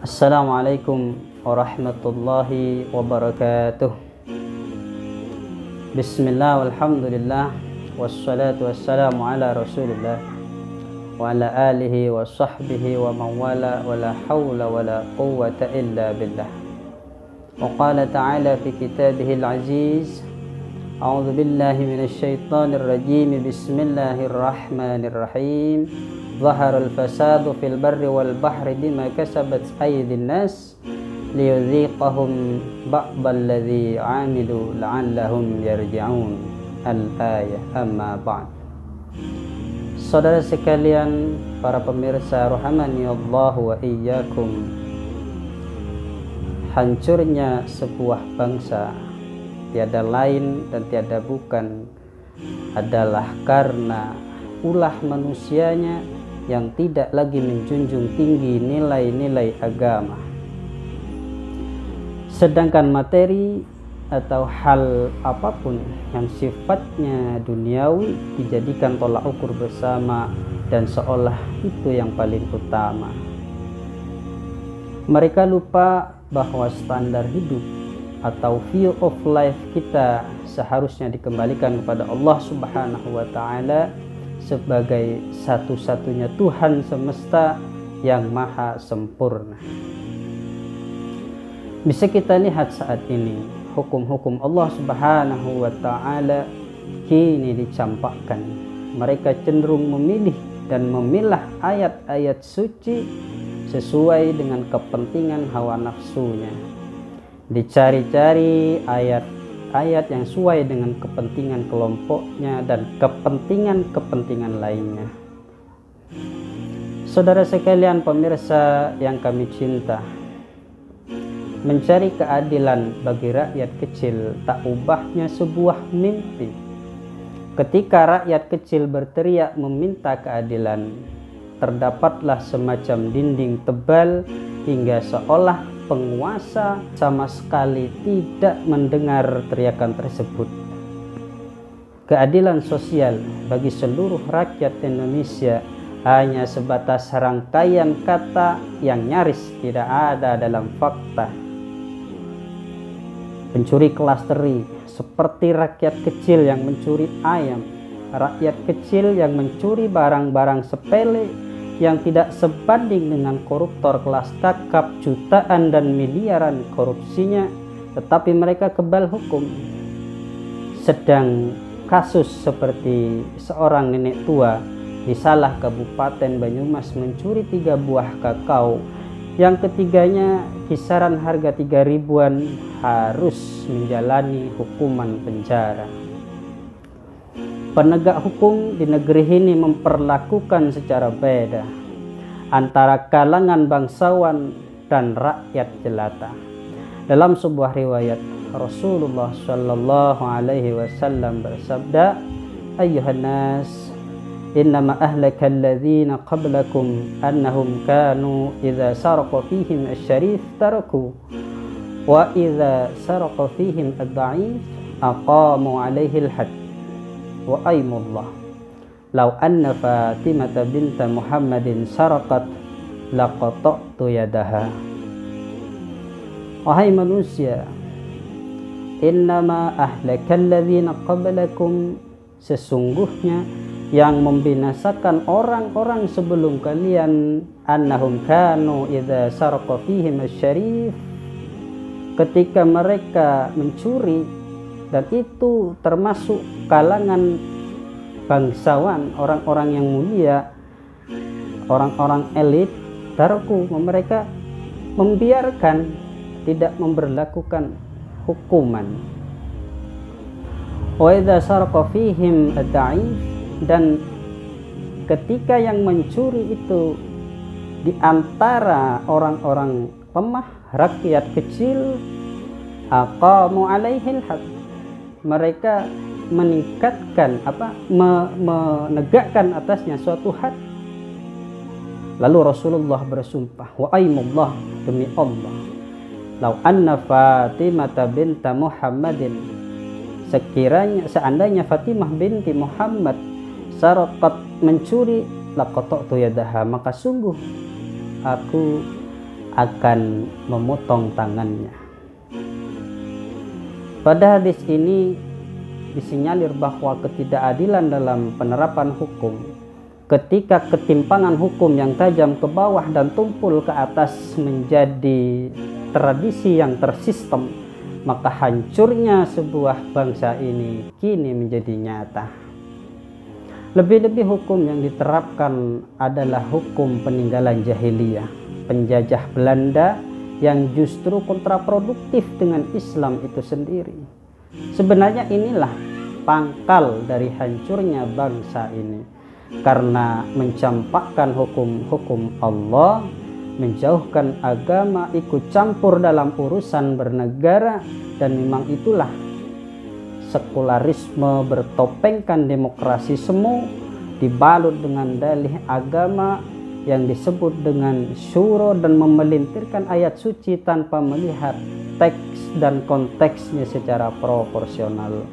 Assalamualaikum warahmatullahi wabarakatuh. Bismillah walhamdulillah wassalatu wassalamu ala rasulillah wa ala alihi wa sahbihi wa man wala wa la hawla wa la quwwata illa billah. Wa qala ta'ala fi kitabihil aziz, a'udzu billahi minasy syaithanir rajim, bismillahirrahmanirrahim. Zaharal fasadu fil barri wal bahri bima kasabat aydin nas liyudhiqahum ba'dal ladzi 'amilu la'allahum yarji'un. Al-ayah. Amma ba'd. Saudara sekalian, para pemirsa rahimani Allah wa iyyakum, hancurnya sebuah bangsa tiada lain dan tiada bukan adalah karena ulah manusianya yang tidak lagi menjunjung tinggi nilai-nilai agama. Sedangkan materi atau hal apapun yang sifatnya duniawi dijadikan tolak ukur bersama dan seolah itu yang paling utama. Mereka lupa bahwa standar hidup atau view of life kita seharusnya dikembalikan kepada Allah Subhanahu wa Ta'ala sebagai satu-satunya Tuhan semesta yang maha sempurna. Bisa kita lihat saat ini hukum-hukum Allah Subhanahu wa Ta'ala kini dicampakkan. Mereka cenderung memilih dan memilah ayat-ayat suci sesuai dengan kepentingan hawa nafsunya. Dicari-cari ayat yang sesuai dengan kepentingan kelompoknya dan kepentingan lainnya. Saudara sekalian pemirsa yang kami cinta, mencari keadilan bagi rakyat kecil tak ubahnya sebuah mimpi. Ketika rakyat kecil berteriak meminta keadilan, terdapatlah semacam dinding tebal hingga seolah penguasa sama sekali tidak mendengar teriakan tersebut. Keadilan sosial bagi seluruh rakyat Indonesia hanya sebatas rangkaian kata yang nyaris tidak ada dalam fakta. Pencuri kelas teri seperti rakyat kecil yang mencuri ayam, rakyat kecil yang mencuri barang-barang sepele yang tidak sebanding dengan koruptor kelas kakap jutaan dan miliaran korupsinya, tetapi mereka kebal hukum. Sedang kasus seperti seorang nenek tua di Salah Kabupaten Banyumas mencuri 3 buah kakao, yang ketiganya kisaran harga 3 ribuan, harus menjalani hukuman penjara. Penegak hukum di negeri ini memperlakukan secara beda antara kalangan bangsawan dan rakyat jelata. Dalam sebuah riwayat, Rasulullah Shallallahu Alaihi Wasallam bersabda, "Ayyuhan nas, innama ahlakal ladzina qablakum annahum kanu idza saraqa fihim asy-syarif taraku wa idza saraqa fihim ad-dha'if aqamu 'alaihi al-hadd. Wa aimullah, law anna Fatimah binta Muhammadin saraqat laqata'tu yadaha." Wahai manusia, innama ahlakal ladzina qablakum, sesungguhnya yang membinasakan orang-orang sebelum kalian, annahum kanu idza saraqa fihim asy-syarif, ketika mereka mencuri, dan itu termasuk kalangan bangsawan, orang-orang yang mulia, orang-orang elit, taraku, mereka membiarkan, tidak memberlakukan hukuman. Wa idza saraqa fihim ad-da'if, dan ketika yang mencuri itu di antara orang-orang lemah, rakyat kecil, aqamu 'alaihi al-hadd, mereka meningkatkan menegakkan atasnya suatu had. Lalu Rasulullah bersumpah, wa aimullah, demi Allah, lau anna Fatimah binta Muhammadin, seandainya Fatimah binti Muhammad saraqat, mencuri, laqata'tu yadaha, maka sungguh aku akan memotong tangannya. Pada hadis ini disinyalir bahwa ketidakadilan dalam penerapan hukum, ketika ketimpangan hukum yang tajam ke bawah dan tumpul ke atas menjadi tradisi yang tersistem, maka hancurnya sebuah bangsa ini kini menjadi nyata. Lebih-lebih hukum yang diterapkan adalah hukum peninggalan jahiliyah, penjajah Belanda yang justru kontraproduktif dengan Islam itu sendiri. Sebenarnya inilah pangkal dari hancurnya bangsa ini, karena mencampakkan hukum-hukum Allah, menjauhkan agama, ikut campur dalam urusan bernegara, dan memang itulah sekularisme bertopengkan demokrasi semu, dibalut dengan dalih agama yang disebut dengan syuro, dan memelintirkan ayat suci tanpa melihat teks dan konteksnya secara proporsional.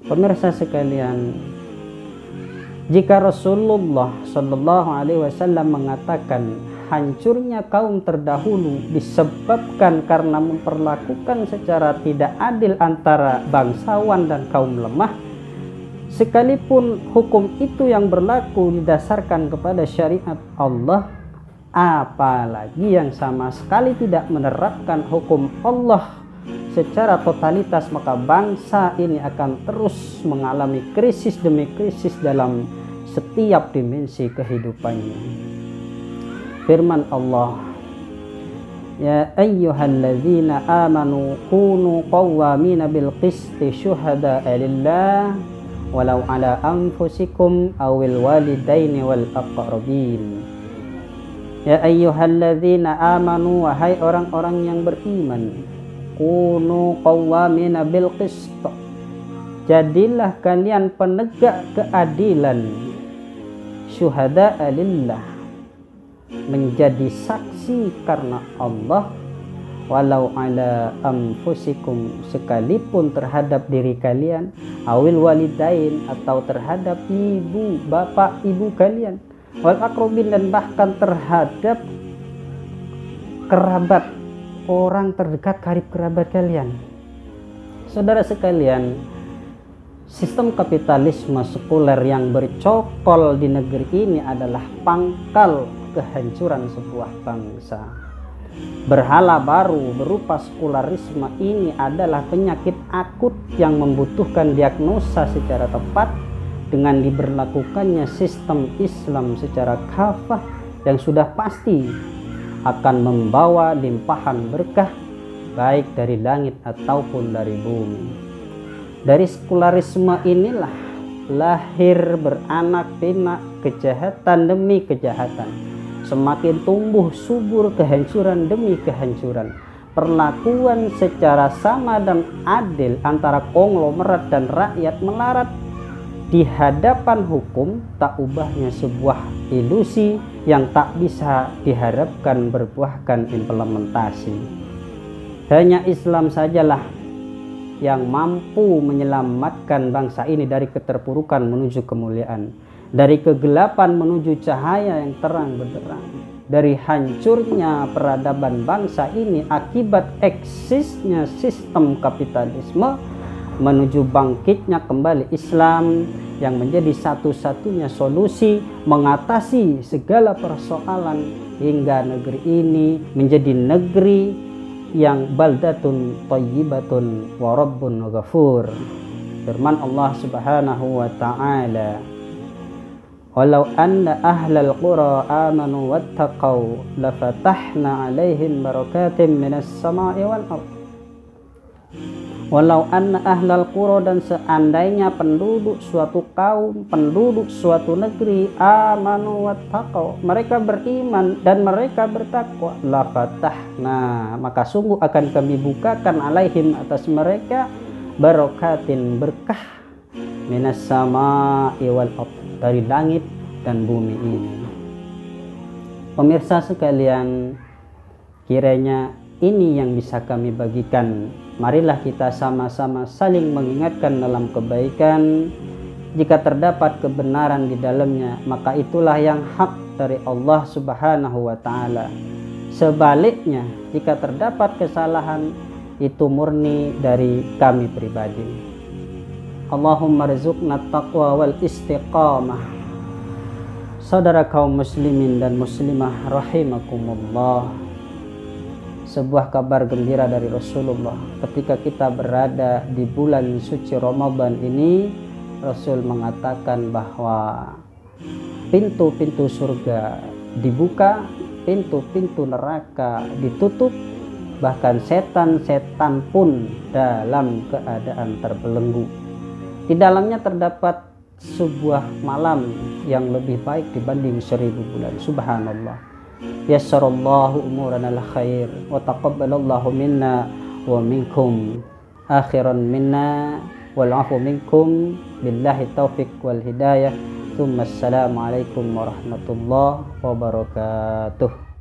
Pemirsa sekalian, jika Rasulullah Shallallahu Alaihi Wasallam mengatakan hancurnya kaum terdahulu disebabkan karena memperlakukan secara tidak adil antara bangsawan dan kaum lemah, sekalipun hukum itu yang berlaku didasarkan kepada syariat Allah, apalagi yang sama sekali tidak menerapkan hukum Allah secara totalitas, maka bangsa ini akan terus mengalami krisis demi krisis dalam setiap dimensi kehidupannya. Firman Allah, ya ayyuhalladzina amanu kunu qawwamina bil qisti syuhada'a lillah walau ala anfusikum awil walidaini wal aqrabin. Ya ayyuhalladzina amanu, wahai orang-orang yang beriman, kunu qawwamina bil qist, jadilah kalian penegak keadilan, syuhada'a lillah, menjadi saksi karena Allah, walau ala anfusikum, sekalipun terhadap diri kalian, awil walidain, atau terhadap ibu bapak ibu kalian, wal akrobin, dan bahkan terhadap kerabat, orang terdekat karib kerabat kalian. Saudara sekalian, sistem kapitalisme sekuler yang bercokol di negeri ini adalah pangkal kehancuran sebuah bangsa. Berhala baru berupa sekularisme ini adalah penyakit akut yang membutuhkan diagnosa secara tepat dengan diberlakukannya sistem Islam secara kafah yang sudah pasti akan membawa limpahan berkah baik dari langit ataupun dari bumi. Dari sekularisme inilah lahir beranak pinak kejahatan demi kejahatan. Semakin tumbuh subur kehancuran demi kehancuran. Perlakuan secara sama dan adil antara konglomerat dan rakyat melarat di hadapan hukum, tak ubahnya sebuah ilusi yang tak bisa diharapkan berbuahkan implementasi. Hanya Islam sajalah yang mampu menyelamatkan bangsa ini dari keterpurukan menuju kemuliaan, dari kegelapan menuju cahaya yang terang benderang, dari hancurnya peradaban bangsa ini akibat eksisnya sistem kapitalisme menuju bangkitnya kembali Islam yang menjadi satu-satunya solusi mengatasi segala persoalan hingga negeri ini menjadi negeri yang baldatun thayyibatun wa rabbun ghafur. Firman Allah Subhanahu wa taala, walau anna ahlal qura amanu wattaqau lafatahna alaihim barakatim minas sama'i wal ardh. Walau anna ahlal qura, dan seandainya penduduk suatu kaum, penduduk suatu negeri, amanu wattaqau, mereka beriman dan mereka bertakwa, lafatahna, maka sungguh akan kami bukakan alaihim, atas mereka, barakatin, berkah, minas sama'i wal ardh, dari langit dan bumi ini. Pemirsa sekalian, kiranya ini yang bisa kami bagikan. Marilah kita sama-sama saling mengingatkan dalam kebaikan. Jika terdapat kebenaran di dalamnya, maka itulah yang hak dari Allah Subhanahu wa taala. Sebaliknya, jika terdapat kesalahan, itu murni dari kami pribadi. Allahumma rizukna taqwa wal istiqamah. Saudara kaum muslimin dan muslimah rahimakumullah, sebuah kabar gembira dari Rasulullah. Ketika kita berada di bulan suci Ramadan ini, Rasul mengatakan bahwa pintu-pintu surga dibuka, pintu-pintu neraka ditutup, bahkan setan-setan pun dalam keadaan terbelenggu. Di dalamnya terdapat sebuah malam yang lebih baik dibanding 1000 bulan. Subhanallah. Yassarallahu umurana al-khair wa taqabbalallahu minna wa minkum akhiran minna wal afu minkum billahi taufiq wal hidayah. Assalamualaikum warahmatullahi wabarakatuh.